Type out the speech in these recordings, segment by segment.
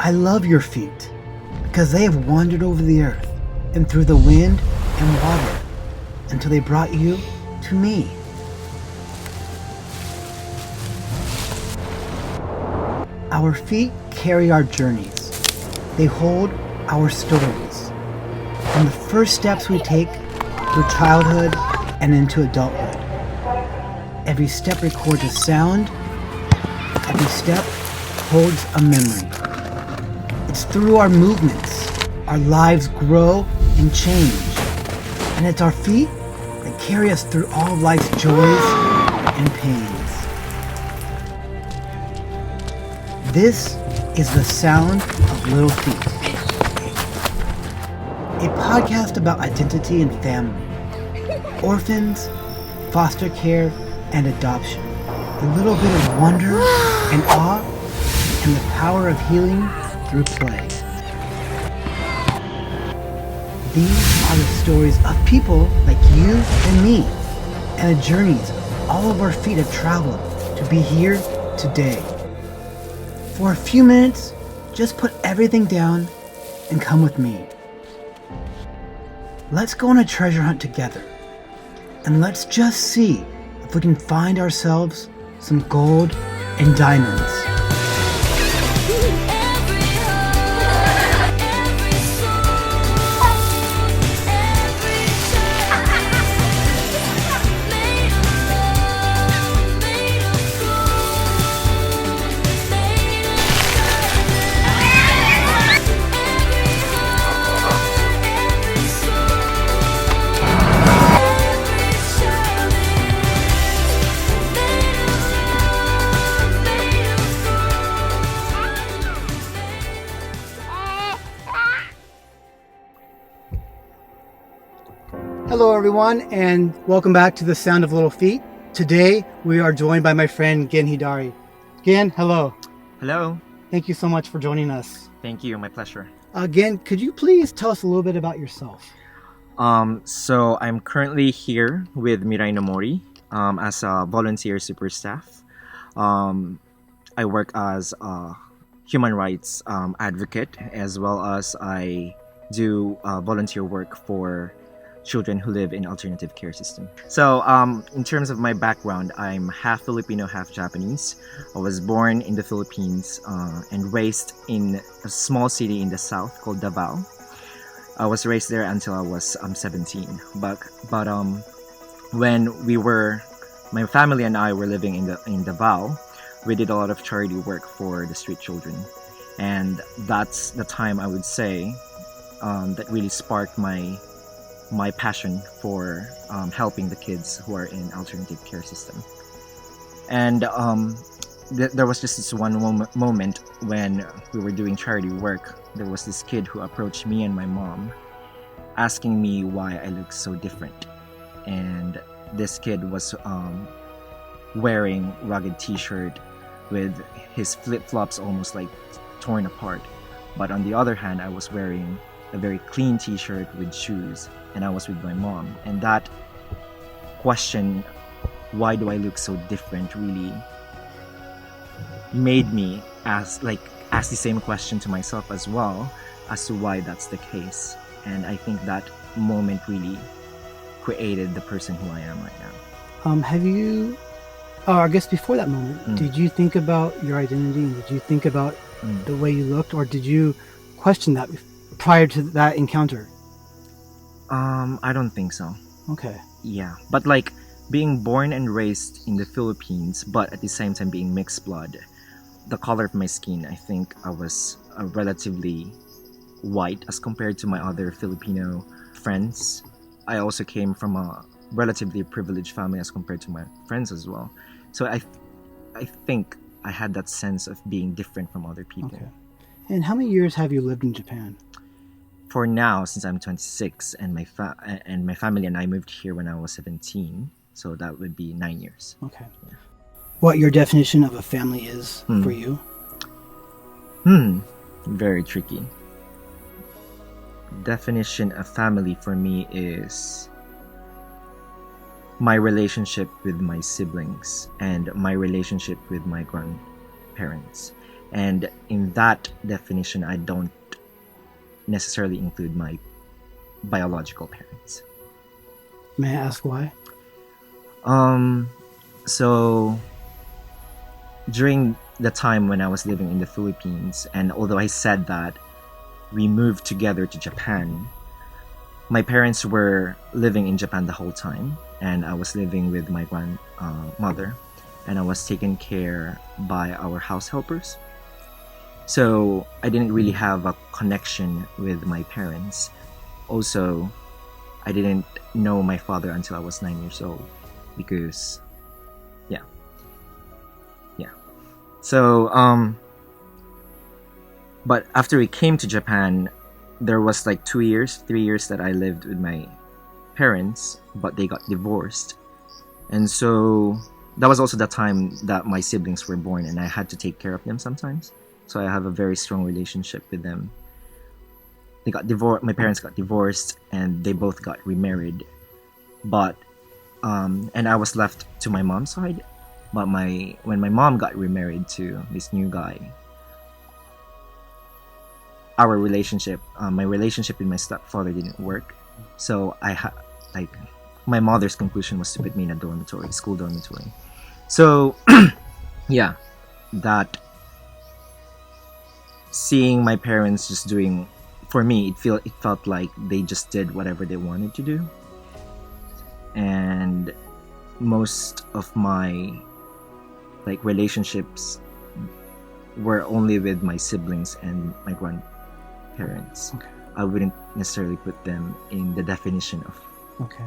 I love your feet because they have wandered over the earth and through the wind and water until they brought you to me. Our feet carry our journeys. They hold our stories. From the first steps we take through childhood and into adulthood. Every step records a sound. Every step holds a memory. It's through our movements our lives grow and change. And it's our feet that carry us through all of life's joys and pains. This is the sound of Little Feet. A podcast about identity and family. Orphans, foster care, and adoption. A little bit of wonder and awe, and the power of healing through play. These are the stories of people like you and me, and the journeys all of our feet have traveled to be here today. For a few minutes, just put everything down and come with me. Let's go on a treasure hunt together, and let's just see if we can find ourselves some gold and diamonds. Hello everyone, and welcome back to the Sound of Little Feet. Today we are joined by my friend Gen Hidari. Gen, hello. Hello. Thank you so much for joining us. Thank you, my pleasure. Gen, could you please tell us a little bit about yourself? So I'm currently here with Mirai no Mori as a volunteer super staff. I work as a human rights advocate, as well as I do volunteer work for children who live in alternative care system. So in terms of my background, I'm half Filipino, half Japanese. I was born in the Philippines and raised in a small city in the south called Davao. I was raised there until I was 17. But when my family and I were living in Davao, we did a lot of charity work for the street children. And that's the time I would say that really sparked my passion for helping the kids who are in alternative care system. And there was just this one moment when we were doing charity work. There was this kid who approached me and my mom asking me why I look so different. And this kid was wearing rugged t-shirt with his flip-flops almost like torn apart. But on the other hand, I was wearing a very clean t-shirt with shoes, and I was with my mom. And that question, why do I look so different, really made me ask the same question to myself as well as to why that's the case. And I think that moment really created the person who I am right now. Have you, I guess before that moment, did you think about your identity? And did you think about the way you looked, or did you question that prior to that encounter? I don't think so. Okay. Yeah, but being born and raised in the Philippines, but at the same time being mixed blood, the color of my skin, I think I was relatively white as compared to my other Filipino friends. I also came from a relatively privileged family as compared to my friends as well. So I think I had that sense of being different from other people. Okay. And how many years have you lived in Japan? For now, since I'm 26 and my family and I moved here when I was 17, so that would be 9 years. Okay. Yeah. What your definition of a family is for you? Very tricky. Definition of family for me is my relationship with my siblings and my relationship with my grandparents. And in that definition, I don't necessarily include my biological parents. May I ask why? So during the time when I was living in the Philippines, and although I said that we moved together to Japan, my parents were living in Japan the whole time, and I was living with my grandmother, and I was taken care by our house helpers. So I didn't really have a connection with my parents. Also, I didn't know my father until I was 9 years old, because yeah. So but after we came to Japan, there was like 2 years, 3 years that I lived with my parents, but they got divorced. And so that was also the time that my siblings were born, and I had to take care of them sometimes. So I have a very strong relationship with them. They got divorced. My parents got divorced, and they both got remarried. But and I was left to my mom's side. But when my mom got remarried to this new guy, our relationship, my relationship with my stepfather didn't work. So my mother's conclusion was to put me in a dormitory, school dormitory. So yeah, that seeing my parents just doing, for me, it felt like they just did whatever they wanted to do. And most of my relationships were only with my siblings and my grandparents. Okay. I wouldn't necessarily put them in the definition of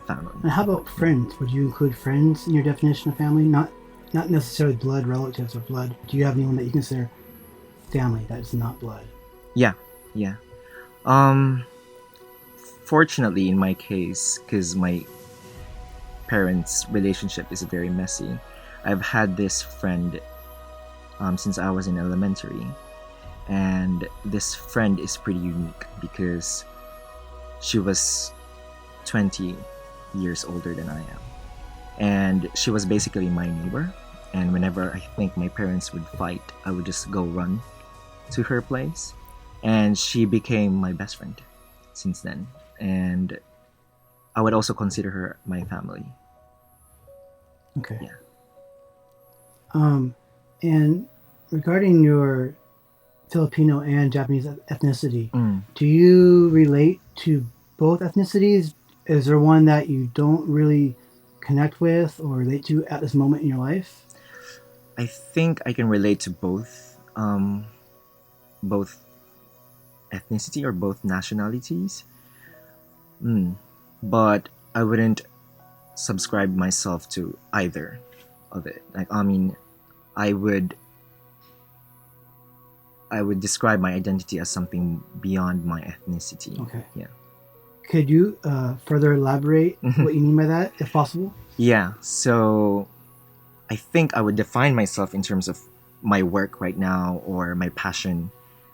family. And how about friends? Would you include friends in your definition of family? Not necessarily blood relatives or blood. Do you have anyone that you consider family that is not blood? Yeah. Fortunately, in my case, because my parents' relationship is very messy, I've had this friend since I was in elementary, and this friend is pretty unique because she was 20 years older than I am, and she was basically my neighbor. And whenever I think my parents would fight, I would just go run to her place, and she became my best friend since then. And I would also consider her my family. Okay. Yeah. And regarding your Filipino and Japanese ethnicity, do you relate to both ethnicities? Is there one that you don't really connect with or relate to at this moment in your life? I think I can relate to both ethnicity or both nationalities. But I wouldn't subscribe myself to either of it. I would describe my identity as something beyond my ethnicity. Okay. Yeah. Could you further elaborate what you mean by that, if possible? Yeah. So I think I would define myself in terms of my work right now, or my passion,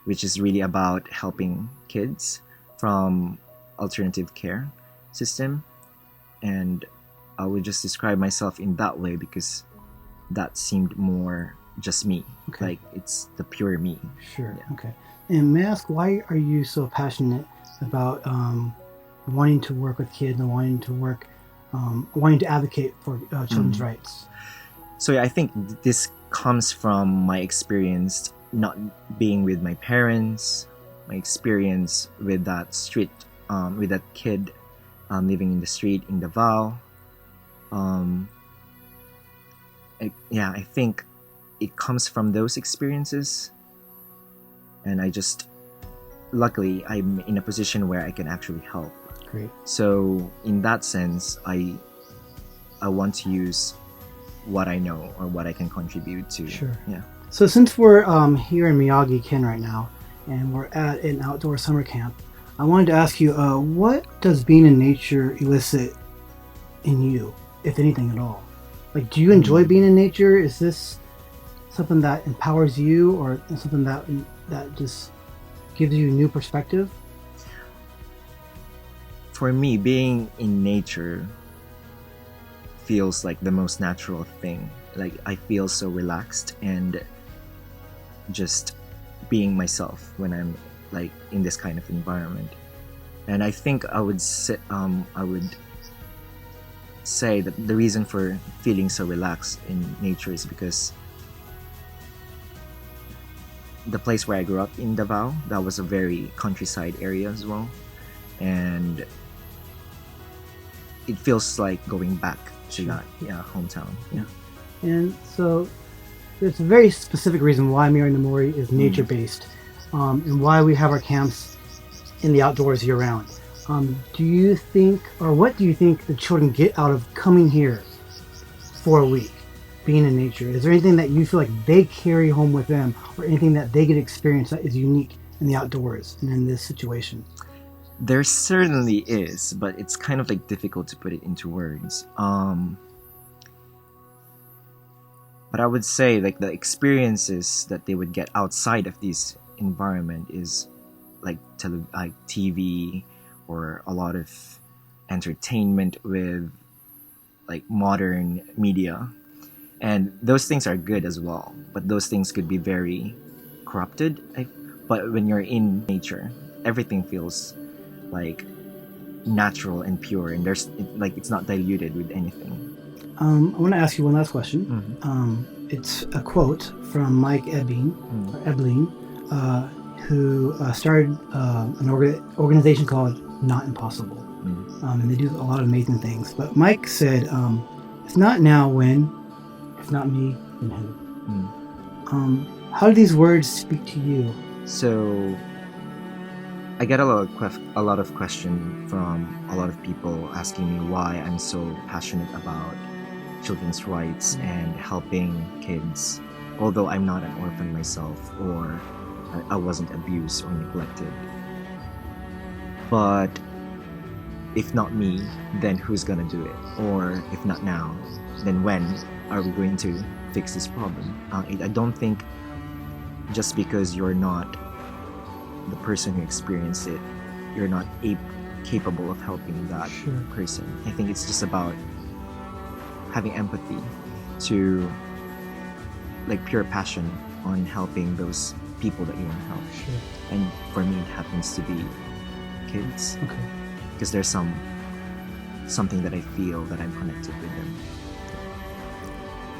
which is really about helping kids from alternative care system. And I would just describe myself in that way because that seemed more just me. Okay. Like, it's the pure me. Sure. Yeah. Okay. And may I ask, why are you so passionate about wanting to work with kids and wanting to advocate for children's rights? So yeah, I think this comes from my experience not being with my parents, my experience with that street, with that kid living in the street in Davao. I think it comes from those experiences, and luckily I'm in a position where I can actually help. Great. So in that sense, I want to use what I know or what I can contribute to. Sure. Yeah. So since we're here in Miyagi-Ken right now, and we're at an outdoor summer camp, I wanted to ask you, what does being in nature elicit in you, if anything at all? Like, do you enjoy being in nature? Is this something that empowers you, or something that just gives you a new perspective? For me, being in nature feels like the most natural thing. Like, I feel so relaxed, and just being myself when I'm like in this kind of environment. And I think I would say that the reason for feeling so relaxed in nature is because the place where I grew up in Davao, that was a very countryside area as well, and it feels like going back to that hometown. Yeah. And so there's a very specific reason why Mirai no Mori is nature based, and why we have our camps in the outdoors year round. Do you think, or what do you think the children get out of coming here for a week, being in nature? Is there anything that you feel like they carry home with them, or anything that they get to experience that is unique in the outdoors and in this situation? There certainly is, but it's kind of like difficult to put it into words. But I would say like the experiences that they would get outside of this environment is like TV, or a lot of entertainment with like modern media, and those things are good as well, but those things could be very corrupted. But when you're in nature, everything feels like natural and pure, and it's not diluted with anything. I want to ask you one last question. It's a quote from Mike Ebling, who started an organization called Not Impossible. And they do a lot of amazing things. But Mike said, if not now, when? If not me, then who? How do these words speak to you? So I get a lot of questions from a lot of people asking me why I'm so passionate about children's rights and helping kids, although I'm not an orphan myself, or I wasn't abused or neglected. But if not me, then who's gonna do it? Or if not now, then when are we going to fix this problem? I don't think just because you're not the person who experienced it, you're not capable of helping that person. I think it's just about having empathy, to like pure passion on helping those people that you want to help. And for me, it happens to be kids. Okay. Because there's something that I feel that I'm connected with them.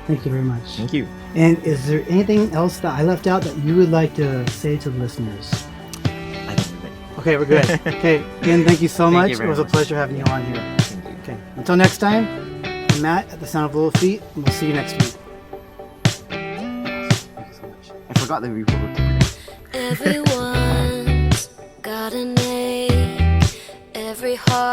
Thank you very much. Thank you. And is there anything else that I left out that you would like to say to the listeners? I don't know. Okay, we're good. Okay, again, thank you so Thank much. you It very was a much. pleasure having you on here. Thank you. Okay, until next time, I'm Matt at the Sound of Little Feet, and we'll see you next week. Thank you so much. I forgot that we were recording. Everyone's got an ache. Every heart